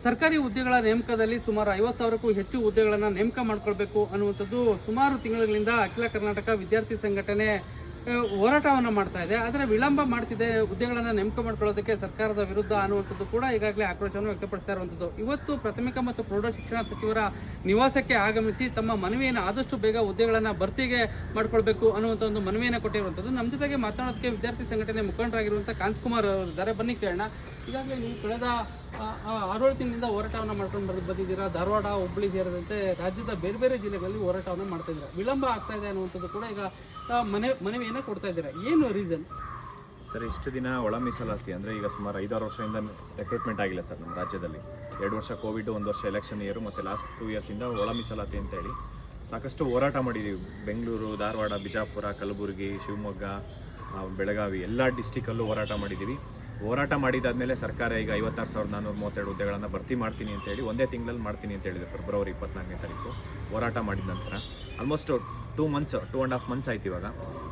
ಸರ್ಕಾರಿ ಹುದ್ದೆಗಳ ನೇಮಕದಲ್ಲಿ ಸುಮಾರು 50,000ಕ್ಕೂ ಹೆಚ್ಚು ಹುದ್ದೆಗಳನ್ನು ನೇಮಕ ಮಾಡಿಕೊಳ್ಬೇಕು ಅನ್ನುವಂಥದ್ದು ಸುಮಾರು ತಿಂಗಳುಗಳಿಂದ ಅಖಿಲ ಕರ್ನಾಟಕ ವಿದ್ಯಾರ್ಥಿ ಸಂಘಟನೆ ಹೋರಾಟವನ್ನು ಮಾಡ್ತಾ ಇದೆ. ಆದರೆ ವಿಳಂಬ ಮಾಡ್ತಿದೆ ಹುದ್ದೆಗಳನ್ನು ನೇಮಕ ಮಾಡ್ಕೊಳ್ಳೋದಕ್ಕೆ ಸರ್ಕಾರದ ವಿರುದ್ಧ ಅನ್ನುವಂಥದ್ದು ಕೂಡ ಈಗಾಗಲೇ ಆಕ್ರೋಶವನ್ನು ವ್ಯಕ್ತಪಡಿಸ್ತಾ ಇರುವಂಥದ್ದು. ಇವತ್ತು ಪ್ರಾಥಮಿಕ ಮತ್ತು ಪ್ರೌಢ ಶಿಕ್ಷಣ ಸಚಿವರ ನಿವಾಸಕ್ಕೆ ಆಗಮಿಸಿ ತಮ್ಮ ಮನವಿಯನ್ನು ಆದಷ್ಟು ಬೇಗ ಹುದ್ದೆಗಳನ್ನು ಭರ್ತಿಗೆ ಮಾಡ್ಕೊಳ್ಬೇಕು ಅನ್ನುವಂಥ ಒಂದು ಮನವಿಯನ್ನು ಕೊಟ್ಟಿರುವಂಥದ್ದು. ನಮ್ಮ ಜೊತೆಗೆ ಮಾತನಾಡೋದಕ್ಕೆ ವಿದ್ಯಾರ್ಥಿ ಸಂಘಟನೆ ಮುಖಂಡರಾಗಿರುವಂಥ ಕಾಂತಕುಮಾರ್ ಅವರಿದ್ದಾರೆ. ಬನ್ನಿ ಕೇಳೋಣ. ಈಗಾಗಲೇ ನೀವು ಕಳೆದ 6 ತಿಂಗಳಿಂದ ಹೋರಾಟವನ್ನು ಮಾಡ್ಕೊಂಡು ಬಂದಿದ್ದೀರಾ. ಧಾರವಾಡ, ಹುಬ್ಬಳ್ಳಿ ಸೇರಿದಂತೆ ರಾಜ್ಯದ ಬೇರೆ ಬೇರೆ ಜಿಲ್ಲೆಗಳಲ್ಲಿ ಹೋರಾಟವನ್ನು ಮಾಡ್ತಾ ಇದ್ದೀರಾ. ವಿಳಂಬ ಆಗ್ತಾ ಇದೆ ಅನ್ನುವಂಥದ್ದು ಕೂಡ ಈಗ ಮನವಿಯನ್ನು ಕೊಡ್ತಾ ಇದ್ದೀರಾ. ಏನು ರೀಸನ್ ಸರ್? ಇಷ್ಟು ದಿನ ಒಳ ಮೀಸಲಾತಿ ಅಂದರೆ ಈಗ ಸುಮಾರು 5-6 ವರ್ಷದಿಂದ ರೆಕ್ರೂಟ್ಮೆಂಟ್ ಆಗಿಲ್ಲ ಸರ್ ನಮ್ಮ ರಾಜ್ಯದಲ್ಲಿ. 2 ವರ್ಷ ಕೋವಿಡ್, 1 ವರ್ಷ ಎಲೆಕ್ಷನ್ ಇಯರು ಮತ್ತು ಲಾಸ್ಟ್ 2 ಇಯರ್ಸಿಂದ ಒಳ ಮೀಸಲಾತಿ ಅಂತೇಳಿ ಸಾಕಷ್ಟು ಹೋರಾಟ ಮಾಡಿದ್ದೀವಿ. ಬೆಂಗಳೂರು, ಧಾರವಾಡ, ಬಿಜಾಪುರ, ಕಲಬುರಗಿ, ಶಿವಮೊಗ್ಗ, ಬೆಳಗಾವಿ ಎಲ್ಲ ಡಿಸ್ಟಿಕಲ್ಲೂ ಹೋರಾಟ ಮಾಡಿದ್ದೀವಿ. ಹೋರಾಟ ಮಾಡಿದಾದಮೇಲೆ ಸರ್ಕಾರ ಈಗ 56,432 ಹುದ್ದೆಗಳನ್ನು ಭರ್ತಿ ಮಾಡ್ತೀನಿ ಅಂತೇಳಿ ಒಂದೇ ತಿಂಗಳಲ್ಲಿ ಮಾಡ್ತೀನಿ ಅಂತ ಹೇಳಿದೆ. ಫೆಬ್ರವರಿ 24ನೇ ತಾರೀಕು ಹೋರಾಟ ಮಾಡಿದ ನಂತರ ಆಲ್ಮೋಸ್ಟ್ 2.5 ಮಂತ್ಸ್ ಆಯ್ತು. ಇವಾಗ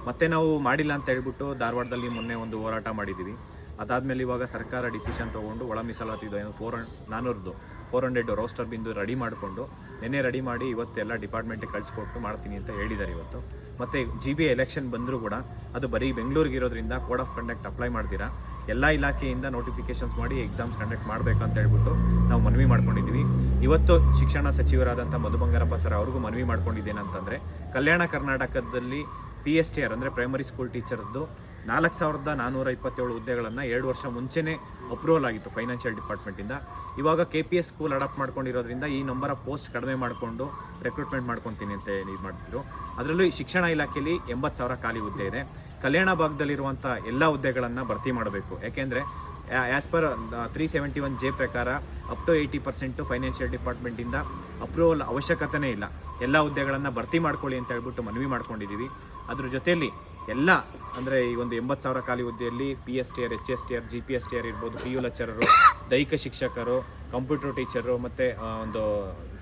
ಮತ್ತೆ ನಾವು ಮಾಡಿಲ್ಲ ಅಂತ ಹೇಳ್ಬಿಟ್ಟು ಧಾರವಾಡದಲ್ಲಿ ಮೊನ್ನೆ ಒಂದು ಹೋರಾಟ ಮಾಡಿದ್ದೀವಿ. ಅದಾದಮೇಲೆ ಇವಾಗ ಸರ್ಕಾರ ಡಿಸಿಷನ್ ತೊಗೊಂಡು ಒಳ ಮೀಸಲಾತಿದು 400 ರೋಸ್ಟರ್ ಬಿಂದು ರೆಡಿ ಮಾಡಿಕೊಂಡು ನೆನ್ನೆ ರೆಡಿ ಮಾಡಿ ಇವತ್ತು ಎಲ್ಲ ಡಿಪಾರ್ಟ್ಮೆಂಟಿಗೆ ಕಳಿಸ್ಕೊಟ್ಟು ಮಾಡ್ತೀನಿ ಅಂತ ಹೇಳಿದ್ದಾರೆ ಇವತ್ತು. ಮತ್ತು GB ಎಲೆಕ್ಷನ್ ಬಂದರೂ ಕೂಡ ಅದು ಬರೀ ಬೆಂಗಳೂರಿಗೆ ಇರೋದ್ರಿಂದ ಕೋಡ್ ಆಫ್ ಕಂಡಕ್ಟ್ ಅಪ್ಲೈ ಮಾಡ್ತೀರಾ, ಎಲ್ಲ ಇಲಾಖೆಯಿಂದ ನೋಟಿಫಿಕೇಷನ್ಸ್ ಮಾಡಿ ಎಕ್ಸಾಮ್ಸ್ ಕಂಡಕ್ಟ್ ಮಾಡಬೇಕಂತ ಹೇಳ್ಬಿಟ್ಟು ನಾವು ಮನವಿ ಮಾಡ್ಕೊಂಡಿದ್ದೀವಿ. ಇವತ್ತು ಶಿಕ್ಷಣ ಸಚಿವರಾದಂಥ ಮಧು ಬಂಗಾರಪ್ಪ ಸರ್ ಅವ್ರಿಗೂ ಮನವಿ ಮಾಡ್ಕೊಂಡಿದ್ದೇನಂತಂದರೆ ಕಲ್ಯಾಣ ಕರ್ನಾಟಕದಲ್ಲಿ PSTR ಅಂದರೆ ಪ್ರೈಮರಿ ಸ್ಕೂಲ್ ಟೀಚರ್ಸ್ದು 4,427 ಹುದ್ದೆಗಳನ್ನು 2 ವರ್ಷ ಮುಂಚೆನೇ ಅಪ್ರೂವಲ್ ಆಗಿತ್ತು ಫೈನಾನ್ಷಿಯಲ್ ಡಿಪಾರ್ಟ್ಮೆಂಟಿಂದ. ಇವಾಗ KPS ಸ್ಕೂಲ್ ಅಡಾಪ್ಟ್ ಮಾಡ್ಕೊಂಡಿರೋದ್ರಿಂದ ಈ ನಂಬರ್ ಆಫ್ ಪೋಸ್ಟ್ ಕಡಿಮೆ ಮಾಡಿಕೊಂಡು ರೆಕ್ರೂಟ್ಮೆಂಟ್ ಮಾಡ್ಕೊತೀನಿ ಅಂತ ಇದು ಮಾಡ್ತಿದ್ರು. ಅದರಲ್ಲೂ ಈ ಶಿಕ್ಷಣ ಇಲಾಖೆಯಲ್ಲಿ 80,000 ಖಾಲಿ ಹುದ್ದೆ ಇದೆ. ಕಲ್ಯಾಣ ಭಾಗದಲ್ಲಿರುವಂಥ ಎಲ್ಲ ಹುದ್ದೆಗಳನ್ನು ಭರ್ತಿ ಮಾಡಬೇಕು. ಯಾಕೆಂದರೆ ಆ್ಯಸ್ ಪರ್ 371J ಪ್ರಕಾರ ಅಪ್ ಟು 80% ಫೈನಾನ್ಷಿಯಲ್ ಡಿಪಾರ್ಟ್ಮೆಂಟಿಂದ ಅಪ್ರೂವಲ್ ಅವಶ್ಯಕತೆಯೇ ಇಲ್ಲ. ಎಲ್ಲ ಹುದ್ದೆಗಳನ್ನು ಭರ್ತಿ ಮಾಡ್ಕೊಳ್ಳಿ ಅಂತ ಹೇಳ್ಬಿಟ್ಟು ಮನವಿ ಮಾಡ್ಕೊಂಡಿದ್ದೀವಿ. ಅದ್ರ ಜೊತೆಯಲ್ಲಿ ಎಲ್ಲ ಅಂದರೆ ಈ ಒಂದು 80,000 ಖಾಲಿ ಹುದ್ದೆಯಲ್ಲಿ PSTR, HSTR, GPSTR ಇರ್ಬೋದು, PU ಲೆಕ್ಚರರು, ದೈಹಿಕ ಶಿಕ್ಷಕರು, ಕಂಪ್ಯೂಟರ್ ಟೀಚರು ಮತ್ತು ಒಂದು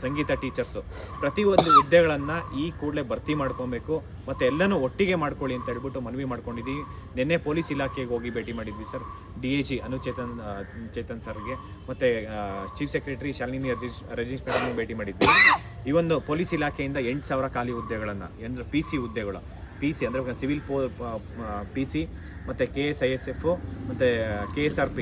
ಸಂಗೀತ ಟೀಚರ್ಸು ಪ್ರತಿಯೊಂದು ಹುದ್ದೆಗಳನ್ನು ಈ ಕೂಡಲೇ ಭರ್ತಿ ಮಾಡ್ಕೊಬೇಕು ಮತ್ತು ಎಲ್ಲನೂ ಒಟ್ಟಿಗೆ ಮಾಡ್ಕೊಳ್ಳಿ ಅಂತ ಹೇಳ್ಬಿಟ್ಟು ಮನವಿ ಮಾಡ್ಕೊಂಡಿದ್ದೀವಿ. ನಿನ್ನೆ ಪೊಲೀಸ್ ಇಲಾಖೆಗೆ ಹೋಗಿ ಭೇಟಿ ಮಾಡಿದ್ವಿ ಸರ್. DIG ಚೇತನ್ ಸರ್ಗೆ ಮತ್ತು ಚೀಫ್ ಸೆಕ್ರೆಟರಿ ಶಾಲಿನಿ ರಿಜಿಸ್ಟ್ರೇಷನ್ಗೆ ಭೇಟಿ ಮಾಡಿದ್ವಿ. ಈ ಒಂದು ಪೊಲೀಸ್ ಇಲಾಖೆಯಿಂದ 8,000 ಖಾಲಿ ಹುದ್ದೆಗಳನ್ನು ಅಂದರೆ PC ಹುದ್ದೆಗಳು, PC ಅಂದರೆ ಸಿವಿಲ್ PC ಮತ್ತು KSISF ಮತ್ತು KSRP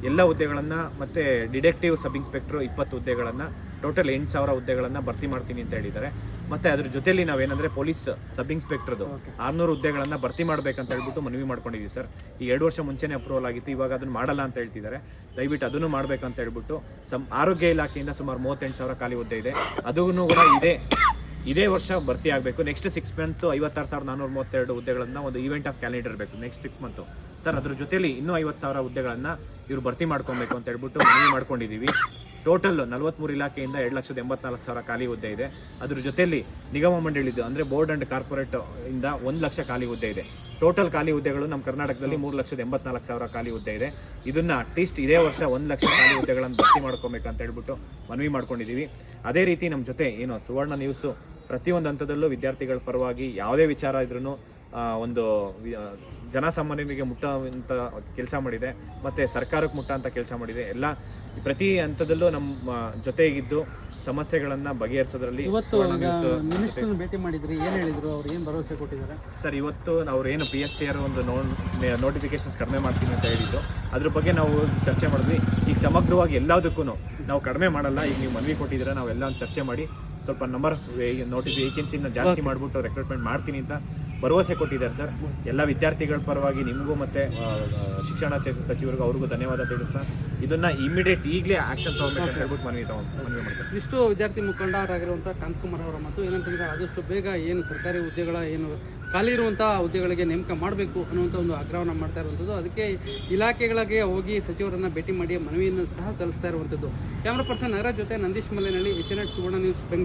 ಎಲ್ಲ ಹುದ್ದೆಗಳನ್ನು ಮತ್ತು ಡಿಟೆಕ್ಟಿವ್ ಸಬ್ ಇನ್ಸ್ಪೆಕ್ಟ್ರು 20 ಹುದ್ದೆಗಳನ್ನು ಟೋಟಲ್ 8,000 ಹುದ್ದೆಗಳನ್ನು ಭರ್ತಿ ಮಾಡ್ತೀನಿ ಅಂತ ಹೇಳಿದ್ದಾರೆ. ಮತ್ತು ಅದ್ರ ಜೊತೆಯಲ್ಲಿ ನಾವೇನಂದರೆ ಪೊಲೀಸ್ ಸಬ್ ಇನ್ಸ್ಪೆಕ್ಟ್ರದ್ದು 600 ಹುದ್ದೆಗಳನ್ನು ಭರ್ತಿ ಮಾಡಬೇಕಂತ ಹೇಳ್ಬಿಟ್ಟು ಮನವಿ ಮಾಡ್ಕೊಂಡಿದ್ದೀವಿ ಸರ್. ಈ 2 ವರ್ಷ ಮುಂಚೆನೇ ಅಪ್ರೂವಲ್ ಆಗಿತ್ತು, ಇವಾಗ ಅದನ್ನು ಮಾಡಲ್ಲ ಅಂತ ಹೇಳ್ತಿದ್ದಾರೆ. ದಯವಿಟ್ಟು ಅದನ್ನು ಮಾಡಬೇಕಂತ ಹೇಳ್ಬಿಟ್ಟು ಆರೋಗ್ಯ ಇಲಾಖೆಯಿಂದ ಸುಮಾರು 38,000 ಖಾಲಿ ಹುದ್ದೆ ಇದೆ. ಅದೂ ಕೂಡ ಇದೇ ವರ್ಷ ಭರ್ತಿ ಆಗಬೇಕು. ನೆಕ್ಸ್ಟ್ 6 ಮಂತ್ 56,432 ಹುದ್ದೆಗಳನ್ನು ಒಂದು ಈವೆಂಟ್ ಆಫ್ ಕ್ಯಾಲೆಂಡರ್ ಇರಬೇಕು ನೆಕ್ಸ್ಟ್ 6 ಮಂತು ಸರ್. ಅದ್ರ ಜೊತೆಯಲ್ಲಿ ಇನ್ನೂ 50,000 ಹುದ್ದೆಗಳನ್ನು ಇವರು ಭರ್ತಿ ಮಾಡ್ಕೊಬೇಕು ಅಂತ ಹೇಳ್ಬಿಟ್ಟು ಮನವಿ ಮಾಡ್ಕೊಂಡಿದ್ದೀವಿ. ಟೋಟಲ್ 43 ಇಲಾಖೆಯಿಂದ 2,84,000 ಖಾಲಿ ಹುದ್ದೆ ಇದೆ. ಅದ್ರ ಜೊತೆಯಲ್ಲಿ ನಿಗಮ ಮಂಡಳಿದು ಅಂದರೆ ಬೋರ್ಡ್ ಆ್ಯಂಡ್ ಕಾರ್ಪೊರೇಟ್ ಇಂದ 1 ಲಕ್ಷ ಖಾಲಿ ಹುದ್ದೆ ಇದೆ. ಟೋಟಲ್ ಖಾಲಿ ಹುದ್ದೆಗಳು ನಮ್ಮ ಕರ್ನಾಟಕದಲ್ಲಿ 3,84,000 ಖಾಲಿ ಹುದ್ದೆ ಇದೆ. ಇದನ್ನು ಅಟ್ಲೀಸ್ಟ್ ಇದೇ ವರ್ಷ 1 ಲಕ್ಷ ಖಾಲಿ ಹುದ್ದೆಗಳನ್ನು ಭರ್ತಿ ಮಾಡ್ಕೊಬೇಕಂತ ಹೇಳ್ಬಿಟ್ಟು ಮನವಿ ಮಾಡ್ಕೊಂಡಿದ್ದೀವಿ. ಅದೇ ರೀತಿ ನಮ್ಮ ಜೊತೆ ಏನು ಸುವರ್ಣ ನ್ಯೂಸು ಪ್ರತಿಯೊಂದು ಹಂತದಲ್ಲೂ ವಿದ್ಯಾರ್ಥಿಗಳ ಪರವಾಗಿ ಯಾವುದೇ ವಿಚಾರ ಇದ್ರೂ ಒಂದು ಜನಸಾಮಾನ್ಯರಿಗೆ ಮುಟ್ಟುವಂಥ ಕೆಲಸ ಮಾಡಿದೆ ಮತ್ತು ಸರ್ಕಾರಕ್ಕೆ ಮುಟ್ಟೋಂಥ ಕೆಲಸ ಮಾಡಿದೆ. ಎಲ್ಲ ಪ್ರತಿ ಹಂತದಲ್ಲೂ ನಮ್ಮ ಜೊತೆಗಿದ್ದು ಸಮಸ್ಯೆಗಳನ್ನು ಬಗೆಹರಿಸೋದ್ರಲ್ಲಿ ಭೇಟಿ ಮಾಡಿದ್ರಿ, ಏನು ಹೇಳಿದ್ರು, ಅವ್ರು ಏನು ಭರವಸೆ ಕೊಟ್ಟಿದ್ದಾರೆ ಸರ್? ಇವತ್ತು ಅವ್ರು ಏನು PSTR ಒಂದು ನೋಟಿಫಿಕೇಶನ್ಸ್ ಕಡಿಮೆ ಮಾಡ್ತೀನಿ ಅಂತ ಹೇಳಿದ್ದು, ಅದ್ರ ಬಗ್ಗೆ ನಾವು ಚರ್ಚೆ ಮಾಡಿದ್ವಿ. ಈಗ ಸಮಗ್ರವಾಗಿ ಎಲ್ಲದಕ್ಕೂ ನಾವು ಕಡಿಮೆ ಮಾಡಲ್ಲ, ಈಗ ನೀವು ಮನವಿ ಕೊಟ್ಟಿದ್ದೀರಾ, ನಾವೆಲ್ಲ ಚರ್ಚೆ ಮಾಡಿ ಸ್ವಲ್ಪ ನಂಬರ್ ಆಫ್ ವೇಕೆನ್ಸಿನ ಜಾಸ್ತಿ ಮಾಡಿಬಿಟ್ಟು ರೆಕ್ರೂಟ್ಮೆಂಟ್ ಮಾಡ್ತೀನಿ ಅಂತ ಭರವಸೆ ಕೊಟ್ಟಿದ್ದಾರೆ ಸರ್. ಎಲ್ಲ ವಿದ್ಯಾರ್ಥಿಗಳ ಪರವಾಗಿ ನಿಮಗೂ ಮತ್ತು ಶಿಕ್ಷಣ ಸಚಿವರಿಗೂ ಅವ್ರಿಗೂ ಧನ್ಯವಾದ ತಿಳಿಸ್ತಾ ಇದನ್ನು ಇಮಿಡಿಯೇಟ್ ಈಗಲೇ ಆ್ಯಕ್ಷನ್ ತೊಗೊಬೇಕು ಅಂತ ಹೇಳ್ಬಿಟ್ಟು ಮನವಿ ಮಾಡ್ತಾರೆ. ಇಷ್ಟು ವಿದ್ಯಾರ್ಥಿ ಮುಖಂಡರಾಗಿರುವಂಥ ಕಾಂತಕುಮಾರ್ ಅವರ ಮತ್ತು ಏನಂತಂದರೆ ಆದಷ್ಟು ಬೇಗ ಏನು ಸರ್ಕಾರಿ ಹುದ್ದೆಗಳ ಏನು ಖಾಲಿ ಇರುವಂಥ ಹುದ್ದೆಗಳಿಗೆ ನೇಮಕ ಮಾಡಬೇಕು ಅನ್ನುವಂಥ ಒಂದು ಆಗ್ರಹವನ್ನು ಮಾಡ್ತಾ ಇರುವಂಥದ್ದು. ಅದಕ್ಕೆ ಇಲಾಖೆಗಳಿಗೆ ಹೋಗಿ ಸಚಿವರನ್ನು ಭೇಟಿ ಮಾಡಿ ಮನವಿಯನ್ನು ಸಹ ಸಲ್ಲಿಸ್ತಾ ಇರುವಂಥದ್ದು. ಕ್ಯಾಮ್ರಾ ಪರ್ಸನ್ ನಗರ ಜೊತೆ ನಂದೀಶ್ ಮಲೆನಹಳ್ಳಿ, ಏಷ್ಯಾನೆಟ್ ಸುವರ್ಣ ನ್ಯೂಸ್, ಬೆಂಗಳೂರು.